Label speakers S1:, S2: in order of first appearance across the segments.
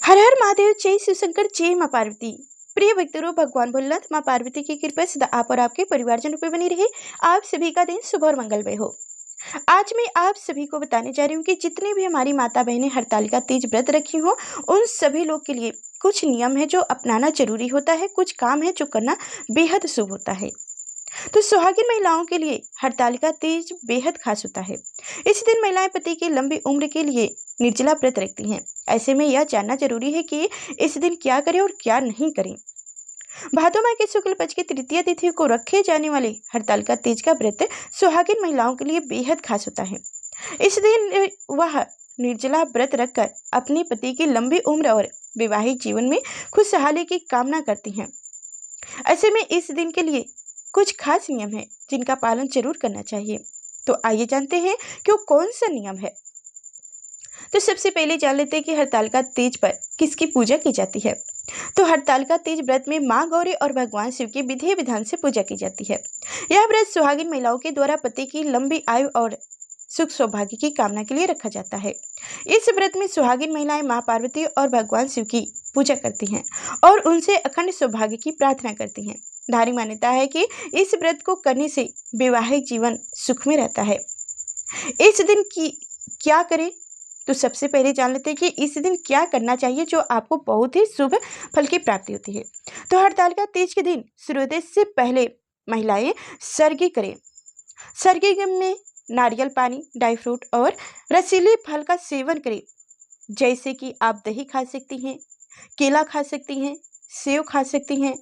S1: हर हर महादेव, जय शिव शंकर, जय माँ पार्वती। प्रिय भक्तों, भगवान भोलेनाथ माँ पार्वती की कृपा सदा आप और आपके परिवारजनों पे बनी रहे। आप सभी का दिन शुभ और मंगलमय हो। आज मैं आप सभी को बताने जा रही हूँ कि जितनी भी हमारी माता बहनें हरतालिका तीज व्रत रखी हो, उन सभी लोग के लिए कुछ नियम है जो अपनाना जरूरी होता है, कुछ काम है जो करना बेहद शुभ होता है। तो सुहागिन महिलाओं के लिए हरतालिका तीज बेहद खास होता है। इस दिन महिलाएं पति की लंबी उम्र के लिए निर्जला व्रत रखती हैं। ऐसे में यह जानना जरूरी है कि इस दिन क्या करें और क्या नहीं करें। भादो माह के शुक्ल पक्ष की तृतीया तिथि को रखे जाने वाले हरतालिका तीज का व्रत सुहागिन महिलाओं के लिए बेहद खास होता है। इस दिन वह निर्जला व्रत रखकर अपने पति की लंबी उम्र और वैवाहिक जीवन में खुशहाली की कामना करती हैं। ऐसे में इस दिन के लिए कुछ खास नियम है जिनका पालन जरूर करना चाहिए। तो आइए जानते हैं कि वो कौन सा नियम है। तो सबसे पहले जान लेते हैं कि हरतालिका तीज पर किसकी पूजा की जाती है। तो हरतालिका तीज व्रत में माँ गौरी और भगवान शिव की विधि विधान से पूजा की जाती है। यह व्रत सुहागिन महिलाओं के द्वारा पति की लंबी आयु और सुख सौभाग्य की कामना के लिए रखा जाता है। इस व्रत में सुहागिन महिलाएं माँ पार्वती और भगवान शिव की पूजा करती हैं और उनसे अखंड सौभाग्य की प्रार्थना करती हैं। धार्मिक मान्यता है कि इस व्रत को करने से वैवाहिक जीवन सुख में रहता है। इस दिन की क्या करें, तो सबसे पहले जान लेते हैं कि इस दिन क्या करना चाहिए जो आपको बहुत ही शुभ फल की प्राप्ति होती है। तो हरतालिका तीज के दिन सूर्योदय से पहले महिलाएं सरगी करें। सरगी में नारियल पानी, ड्राई फ्रूट और रसीले फल का सेवन करें। जैसे कि आप दही खा सकती हैं, केला खा सकती हैं, सेव खा सकती हैं,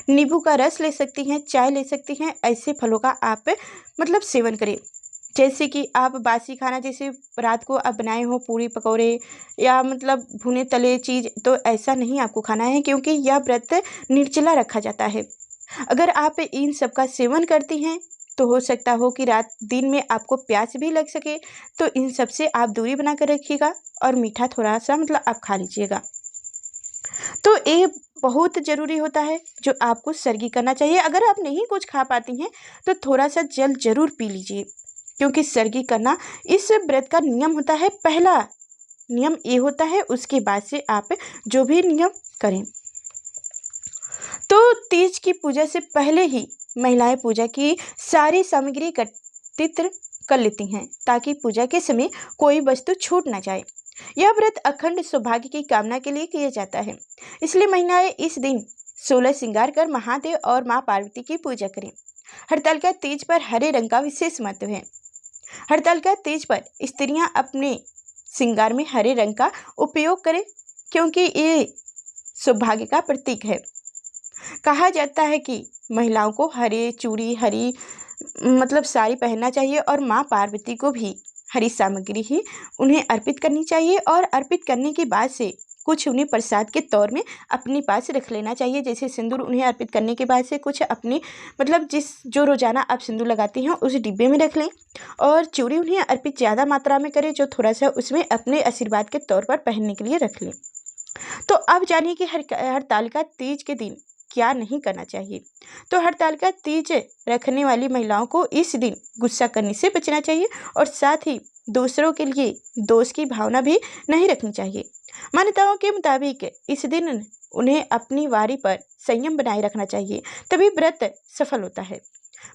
S1: नींबू का रस ले सकती हैं, चाय ले सकती हैं। ऐसे फलों का आप सेवन करें। जैसे कि आप बासी खाना, जैसे रात को आप बनाए हो पूरी पकौड़े या भुने तले चीज़, तो ऐसा नहीं आपको खाना है, क्योंकि यह व्रत निर्जला रखा जाता है। अगर आप इन सब का सेवन करती हैं तो हो सकता हो कि रात दिन में आपको प्यास भी लग सके, तो इन सब से आप दूरी बना कर रखिएगा और मीठा थोड़ा सा आप खा लीजिएगा। तो ये बहुत ज़रूरी होता है जो आपको सरगी करना चाहिए। अगर आप नहीं कुछ खा पाती हैं तो थोड़ा सा जल जरूर पी लीजिए, क्योंकि सरगी करना इस व्रत का नियम होता है। पहला नियम ये होता है, उसके बाद से आप जो भी नियम करें। तो तीज की पूजा से पहले ही महिलाएं पूजा की सारी सामग्री एकत्रित कर लेती हैं, ताकि पूजा के समय कोई वस्तु छूट ना जाए। यह व्रत अखंड सौभाग्य की कामना के लिए किया जाता है, इसलिए महिलाएं इस दिन 16 श्रृंगार कर महादेव और माँ पार्वती की पूजा करें। हरतालिका तीज पर हरे रंग का विशेष महत्व है। हरतालिका तीज पर स्त्रियां अपने श्रृंगार में हरे रंग का उपयोग करें, क्योंकि ये सौभाग्य का प्रतीक है। कहा जाता है कि महिलाओं को हरे चूड़ी, हरी साड़ी पहनना चाहिए और माँ पार्वती को भी हरी सामग्री ही उन्हें अर्पित करनी चाहिए, और अर्पित करने के बाद से कुछ उन्हें प्रसाद के तौर में अपने पास रख लेना चाहिए। जैसे सिंदूर उन्हें अर्पित करने के बाद से कुछ अपनी जिस जो रोजाना आप सिंदूर लगाती हैं उस डिब्बे में रख लें, और चूड़ी उन्हें अर्पित ज़्यादा मात्रा में करें, जो थोड़ा सा उसमें अपने आशीर्वाद के तौर पर पहनने के लिए रख लें। तो अब जानिए कि हरतालिका तीज के दिन क्या नहीं करना चाहिए। तो हरतालिका तीज रखने वाली महिलाओं को इस दिन गुस्सा करने से बचना चाहिए, और साथ ही दूसरों के लिए दोष की भावना भी नहीं रखनी चाहिए। मान्यताओं के मुताबिक इस दिन उन्हें अपनी वारी पर संयम बनाए रखना चाहिए, तभी व्रत सफल होता है।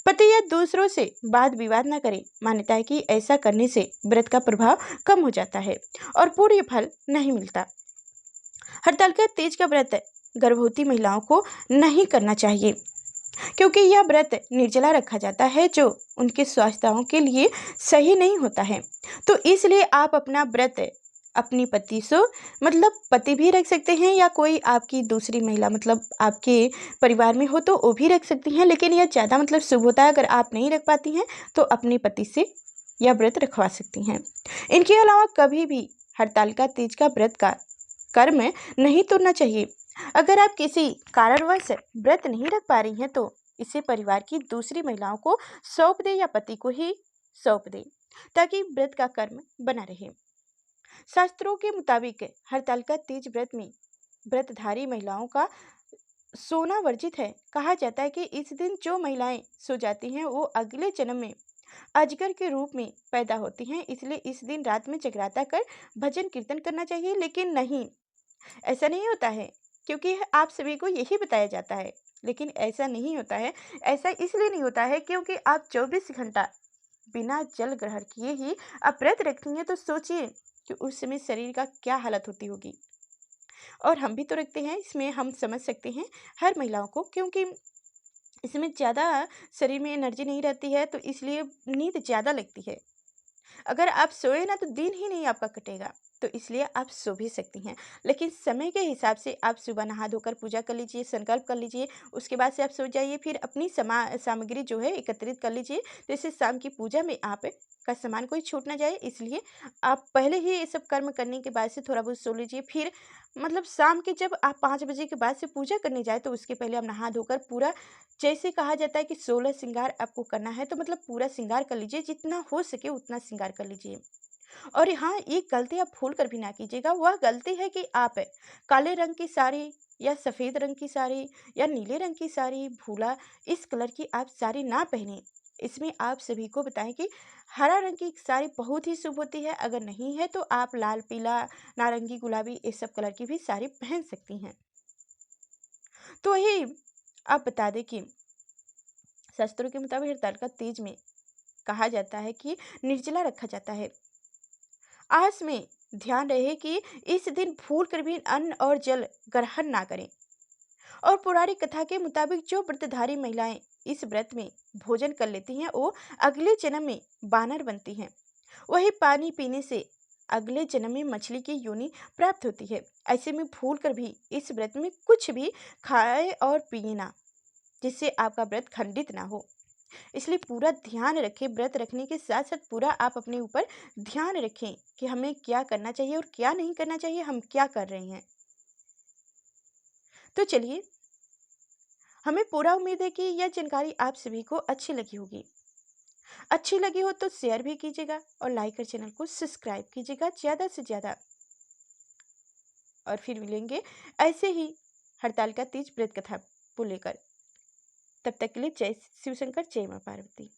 S1: पति या दूसरों से वाद विवाद न करें। मान्यता है कि ऐसा करने से व्रत का प्रभाव कम हो जाता है और पूर्ण फल नहीं मिलता। हरतालिका तीज का व्रत गर्भवती महिलाओं को नहीं करना चाहिए, क्योंकि यह व्रत निर्जला रखा जाता है, जो उनके स्वास्थ्य के लिए सही नहीं होता है। तो इसलिए आप अपना व्रत अपनी पति से पति भी रख सकते हैं, या कोई आपकी दूसरी महिला आपके परिवार में हो तो वो भी रख सकती हैं, लेकिन यह ज़्यादा शुभ होता है। अगर आप नहीं रख पाती हैं तो अपने पति से यह व्रत रखवा सकती हैं। इनके अलावा कभी भी हरतालिका तीज का व्रत का कर्म नहीं तोड़ना चाहिए। अगर आप किसी कारणवश व्रत नहीं रख पा रही हैं तो इसे परिवार की दूसरी महिलाओं को सौंप दे, या पति को ही सौंप दे, ताकि व्रत का कर्म बना रहे। शास्त्रों के मुताबिक हरतालिका तीज व्रत में व्रतधारी महिलाओं का सोना वर्जित है। कहा जाता है कि इस दिन जो महिलाएं सो जाती हैं वो अगले जन्म में अजगर के रूप में पैदा होती हैं, इसलिए इस दिन रात में जगराता कर भजन कीर्तन करना चाहिए। लेकिन नहीं, ऐसा नहीं होता है, क्योंकि आप सभी को यही बताया जाता है, लेकिन ऐसा नहीं होता है। ऐसा इसलिए नहीं होता है क्योंकि आप 24 घंटा बिना जल ग्रहण किए ही आप व्रत रखेंगे, तो सोचिए कि उस समय शरीर का क्या हालत होती होगी। और हम भी तो रखते हैं, इसमें हम समझ सकते हैं हर महिलाओं को, क्योंकि इसमें ज़्यादा शरीर में एनर्जी नहीं रहती है, तो इसलिए नींद ज़्यादा लगती है। अगर आप सोए ना तो दिन ही नहीं आपका कटेगा, तो इसलिए आप सो भी सकती हैं। लेकिन समय के हिसाब से आप सुबह नहा धोकर पूजा कर लीजिए, संकल्प कर लीजिए, उसके बाद से आप सो जाइए, फिर अपनी सामग्री जो है एकत्रित कर लीजिए। जैसे शाम की पूजा में आप का सामान कोई छूट ना जाए, इसलिए आप पहले ही ये सब कर्म करने के बाद से थोड़ा बहुत सो लीजिए। फिर मतलब शाम के जब आप 5 बजे के बाद से पूजा करने जाए, तो उसके पहले आप नहा धोकर पूरा, जैसे कहा जाता है कि 16 श्रृंगार आपको करना है, तो मतलब पूरा श्रृंगार कर लीजिए, जितना हो सके उतना श्रृंगार कर लीजिए। और हाँ, एक गलती आप भूल कर भी ना कीजिएगा, वह गलती है कि आप काले रंग की साड़ी या सफ़ेद रंग की साड़ी या नीले रंग की साड़ी, भूरा इस कलर की आप साड़ी ना पहनें। इसमें आप सभी को बताएं कि हरा रंग की साड़ी बहुत ही शुभ होती है, अगर नहीं है तो आप लाल, पीला, नारंगी, गुलाबी इस सब कलर की भी साड़ी पहन सकती हैं। तो वही आप बता दें कि शास्त्रों के मुताबिक हरतालिका तीज में कहा जाता है कि निर्जला रखा जाता है। आज में ध्यान रहे कि इस दिन भूल कर भी अन्न और जल ग्रहण ना करें। और पौराणिक कथा के मुताबिक जो व्रतधारी महिलाएं इस व्रत में भोजन कर लेती हैं, वो अगले जन्म में बानर बनती हैं। वही पानी पीने से अगले जन्म में मछली की योनि प्राप्त होती है। ऐसे में भूल कर भी इस व्रत में कुछ भी खाए और पिए ना, जिससे आपका व्रत खंडित ना हो। इसलिए पूरा ध्यान रखें, व्रत रखने के साथ साथ पूरा आप अपने ऊपर ध्यान रखें कि हमें क्या करना चाहिए और क्या नहीं करना चाहिए, हम क्या कर रहे हैं। तो चलिए, हमें पूरा उम्मीद है कि यह जानकारी आप सभी को अच्छी लगी होगी। अच्छी लगी हो तो शेयर भी कीजिएगा और लाइक और चैनल को सब्सक्राइब कीजिएगा ज़्यादा से ज़्यादा। और फिर मिलेंगे ऐसे ही हड़ताल का तीज व्रत कथा को लेकर। तब तक के लिए जय शिव शंकर, जय मां पार्वती।